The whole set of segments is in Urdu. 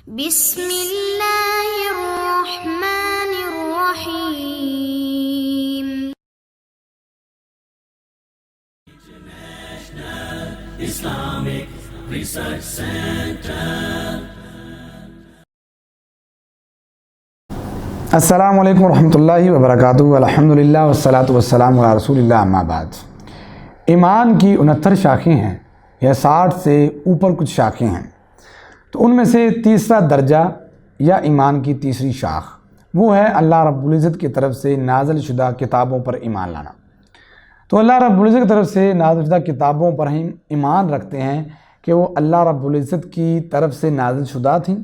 بسم اللہ الرحمن الرحیم۔ Islamic Research Center. السلام علیکم ورحمۃ اللہ وبرکاتہ۔ الحمدللہ والصلاۃ والسلام علی رسول اللہ، اما بعد۔ ایمان کی 69 شاخیں ہیں یا 60 سے اوپر کچھ شاخیں ہیں، تو ان میں سے تیسرا درجہ یا ایمان کی تیسری شاخ وہ ہے اللہ رب العزت کی طرف سے نازل شدہ کتابوں پر ایمان لانا۔ تو اللہ رب العزت کی طرف سے نازل شدہ کتابوں پر ہم ایمان رکھتے ہیں کہ وہ اللہ رب العزت کی طرف سے نازل شدہ تھیں،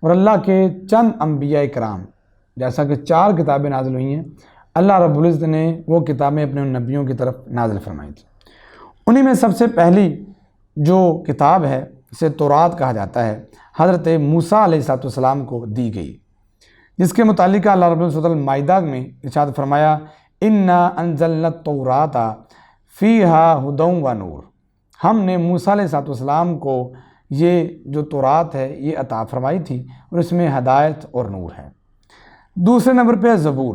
اور اللہ کے چند انبیاء کرام جیسا کہ 4 کتابیں نازل ہوئی ہیں، اللہ رب العزت نے وہ کتابیں اپنے ان نبیوں کی طرف نازل فرمائی تھیں۔ انہی میں سب سے پہلی جو کتاب ہے اسے تورات کہا جاتا ہے، حضرت موسیٰ علیہ السلام کو دی گئی، جس کے متعلق اللہ رب العزت سورۃ المائدہ میں ارشاد فرمایا اِنَّا أَنزَلْنَا التَّوْرَاةَ فِيهَا هُدًى وَنُورٌ۔ ہم نے موسیٰ علیہ السلام کو یہ جو تورات ہے یہ عطا فرمائی تھی، اور اس میں ہدایت اور نور ہے۔ دوسرے نمبر پہ زبور۔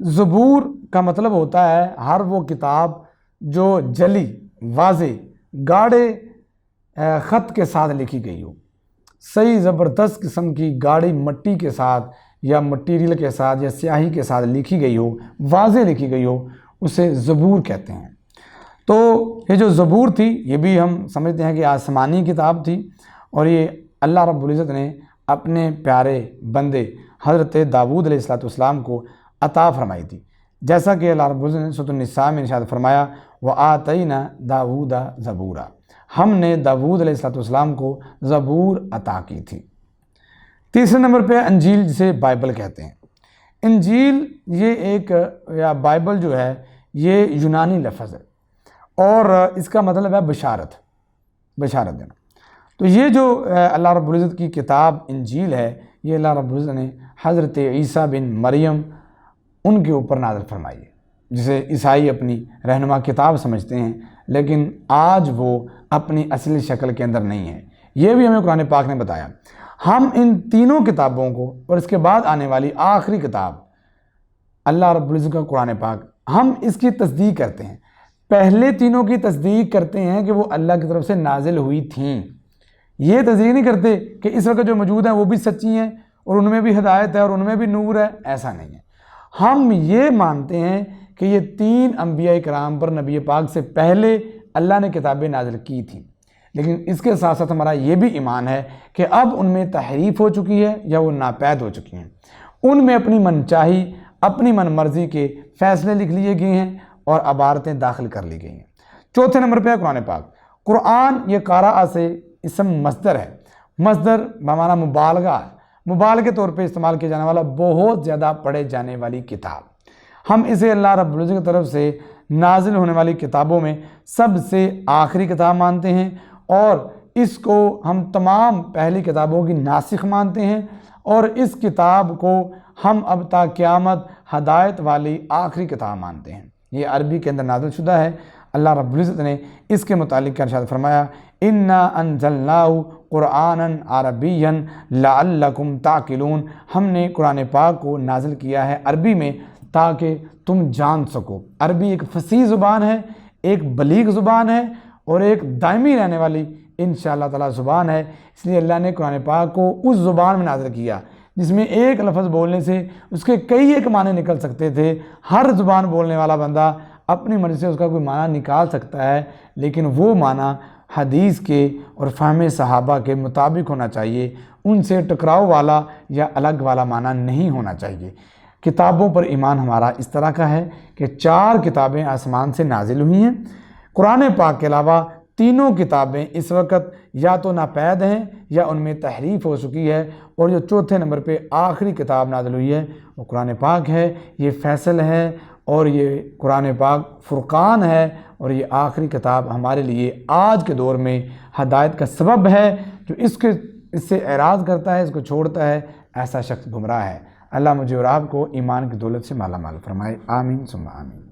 زبور کا مطلب ہوتا ہے ہر وہ کتاب جو جلی، واضح، گاڑے خط کے ساتھ لکھی گئی ہو، صحیح زبردست قسم کی گاڑی مٹی کے ساتھ یا مٹیریل کے ساتھ یا سیاہی کے ساتھ لکھی گئی ہو، واضح لکھی گئی ہو، اسے زبور کہتے ہیں۔ تو یہ جو زبور تھی یہ بھی ہم سمجھتے ہیں کہ آسمانی کتاب تھی، اور یہ اللہ رب العزت نے اپنے پیارے بندے حضرت داؤد علیہ السلام کو عطا فرمائی تھی، جیسا کہ اللہ رب العزت نے سورۃ النساء میں ارشاد فرمایا وَآتَيْنَا داؤد زبورا، ہم نے داؤد علیہ السلام کو زبور عطا کی تھی۔ تیسرے نمبر پہ انجیل، جسے بائبل کہتے ہیں۔ انجیل یہ ایک یا بائبل جو ہے یہ یونانی لفظ ہے، اور اس کا مطلب ہے بشارت دینا۔ تو یہ جو اللہ رب العزت کی کتاب انجیل ہے یہ اللہ رب العزت نے حضرت عیسیٰ بن مریم ان کے اوپر نازل فرمائی ہے، جسے عیسائی اپنی رہنما کتاب سمجھتے ہیں، لیکن آج وہ اپنی اصلی شکل کے اندر نہیں ہے۔ یہ بھی ہمیں قرآن پاک نے بتایا۔ ہم ان تینوں کتابوں کو اور اس کے بعد آنے والی آخری کتاب اللہ رب العزت کا قرآن پاک، ہم اس کی تصدیق کرتے ہیں۔ پہلے تینوں کی تصدیق کرتے ہیں کہ وہ اللہ کی طرف سے نازل ہوئی تھیں، یہ تصدیق نہیں کرتے کہ اس وقت جو موجود ہیں وہ بھی سچی ہیں اور ان میں بھی ہدایت ہے اور ان میں بھی نور ہے، ایسا نہیں ہے۔ ہم یہ مانتے ہیں کہ یہ 3 انبیاء کرام پر نبی پاک سے پہلے اللہ نے کتابیں نازل کی تھیں، لیکن اس کے ساتھ ساتھ ہمارا یہ بھی ایمان ہے کہ اب ان میں تحریف ہو چکی ہے یا وہ ناپید ہو چکی ہیں، ان میں اپنی من چاہی، اپنی من مرضی کے فیصلے لکھ لیے گئے ہیں اور عبارتیں داخل کر لی گئی ہیں۔ چوتھے نمبر پہ ہے قرآن پاک۔ قرآن یہ قارآ سے اسم مصدر ہے، مصدر بمعنی مبالغہ ہے، مبالغے کے طور پہ استعمال کیا جانے والا بہت زیادہ پڑھے جانے والی کتاب۔ ہم اسے اللہ رب العزت کی طرف سے نازل ہونے والی کتابوں میں سب سے آخری کتاب مانتے ہیں، اور اس کو ہم تمام پہلی کتابوں کی ناسخ مانتے ہیں، اور اس کتاب کو ہم اب تا قیامت ہدایت والی آخری کتاب مانتے ہیں۔ یہ عربی کے اندر نازل شدہ ہے۔ اللہ رب العزت نے اس کے متعلق ارشاد فرمایا اِنَّا أَنزَلْنَاهُ قُرْآنًا عَرَبِيًّا لَعَلَّكُمْ تَعْقِلُونَ، ہم نے قرآن پاک کو نازل کیا ہے عربی میں تاکہ تم جان سکو۔ عربی ایک فصیح زبان ہے، ایک بلیغ زبان ہے، اور ایک دائمی رہنے والی انشاءاللہ تعالی زبان ہے، اس لیے اللہ نے قرآن پاک کو اس زبان میں نازل کیا جس میں ایک لفظ بولنے سے اس کے کئی ایک معنی نکل سکتے تھے۔ ہر زبان بولنے والا بندہ اپنی مرضی سے اس کا کوئی معنی نکال سکتا ہے، لیکن وہ معنی حدیث کے اور فہم صحابہ کے مطابق ہونا چاہیے، ان سے ٹکراؤ والا یا الگ والا معنی نہیں ہونا چاہیے۔ کتابوں پر ایمان ہمارا اس طرح کا ہے کہ 4 کتابیں آسمان سے نازل ہوئی ہیں، قرآن پاک کے علاوہ تینوں کتابیں اس وقت یا تو ناپید ہیں یا ان میں تحریف ہو چکی ہے، اور جو چوتھے نمبر پہ آخری کتاب نازل ہوئی ہے وہ قرآن پاک ہے۔ یہ فیصل ہے اور یہ قرآن پاک فرقان ہے، اور یہ آخری کتاب ہمارے لیے آج کے دور میں ہدایت کا سبب ہے۔ جو اس سے اعراض کرتا ہے، اس کو چھوڑتا ہے، ایسا شخص گمراہ ہے۔ اللہ مجھے اور آپ کو ایمان کی دولت سے مالا مال فرمائے، آمین ثم آمین۔